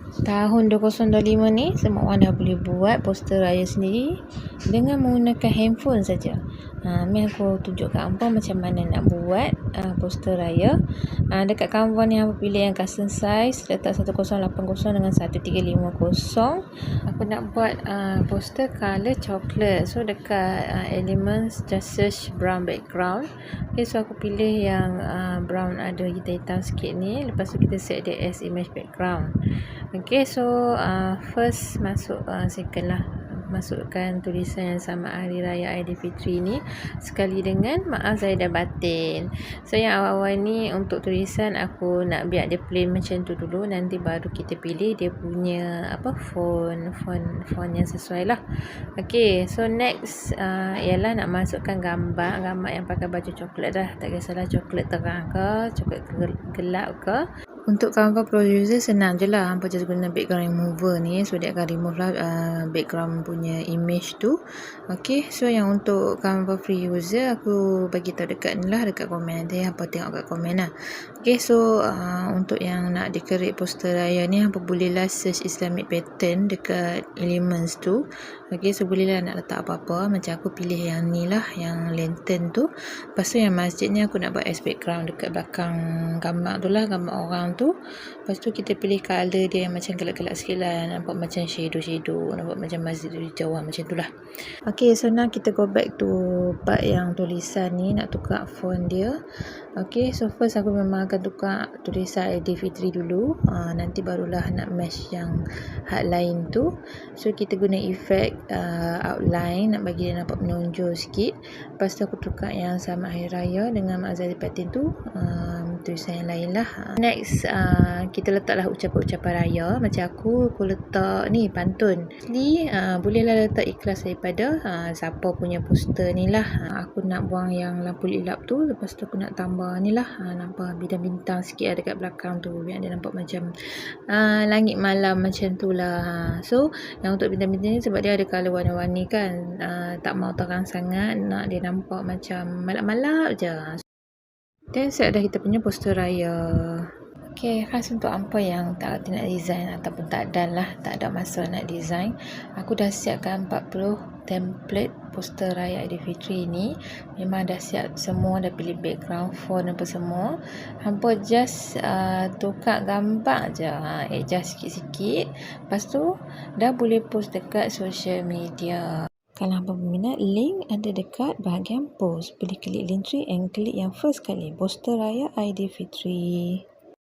Tahun 2025 ni semua orang dah boleh buat poster raya sendiri dengan menggunakan handphone saja. Ni aku tunjuk kat hangpa macam mana nak buat poster raya. Dekat Canva ni hangpa pilih yang custom size, letak 1080 dengan 1350. Aku nak buat poster color coklat. So dekat elements just search brown background. Okay, so aku pilih yang brown ada hitam-hitam sikit ni. Lepas tu kita set dia as image background. Okay, so first masuk second lah, masukkan tulisan yang sama Hari Raya Aidilfitri ni sekali dengan maaf zahir dan batin. So yang awal-awal ni untuk tulisan aku nak biar dia plain macam tu dulu, nanti baru kita pilih dia punya font yang sesuai lah. Okay, so next ialah nak masukkan gambar yang pakai baju coklat dah, tak kisahlah coklat terang ke coklat gelap ke. Untuk Canva Pro user senang je lah, hampa just guna background remover ni, so dia akan remove lah background punya image tu. Okay, so yang untuk Canva free user aku bagi tahu dekat ni lah, dekat komen, nanti hampa tengok kat komen lah. Okay, so untuk yang nak decorate poster raya ni, hampa bolehlah search Islamic pattern dekat elements tu. Okay, so bolehlah nak letak apa-apa, macam aku pilih yang ni lah, yang lantern tu. Lepas tu yang masjid ni aku nak buat as background dekat belakang gambar tu lah, gambar orang tu. Lepas tu kita pilih colour dia yang macam gelap-gelap sikit lah, nampak macam shadow, nampak macam masjid di jauh macam tu lah. Okay, so now kita go back to part yang tulisan ni, nak tukar font dia. Okay, so first aku memang akan tukar tulisan Aidilfitri dulu, nanti barulah nak match yang hardline tu. So kita guna effect outline, nak bagi dia nampak menonjol sikit. Lepas tu aku tukar yang sama Hari Raya dengan maaf zahir batin tu, tulisan yang lain lah. Next kita letaklah ucapan-ucapan raya. Macam aku letak ni pantun. Bolehlah letak ikhlas daripada siapa punya poster ni lah. Aku nak buang yang lampu lilap tu, lepas tu aku nak tambah ni lah, nampak bintang-bintang sikit dekat belakang tu, biar dia nampak macam langit malam macam tu lah. So yang untuk bintang-bintang ni sebab dia ada colour warna-warni kan, tak mau terang sangat, nak dia nampak macam malap-malap je. Dan set dah kita punya poster raya. Okay, khas untuk apa yang tak reti nak design ataupun tak ada masa nak design, aku dah siapkan 40 template poster raya Aidilfitri ni. Memang dah siap semua, dah pilih background, font apa semua. Hampa just tukar gambar je, adjust sikit-sikit. Lepas tu dah boleh post dekat social media. Kalau hampa berminat, link ada dekat bahagian post. Boleh klik link tree and klik yang first kali, poster raya Aidilfitri.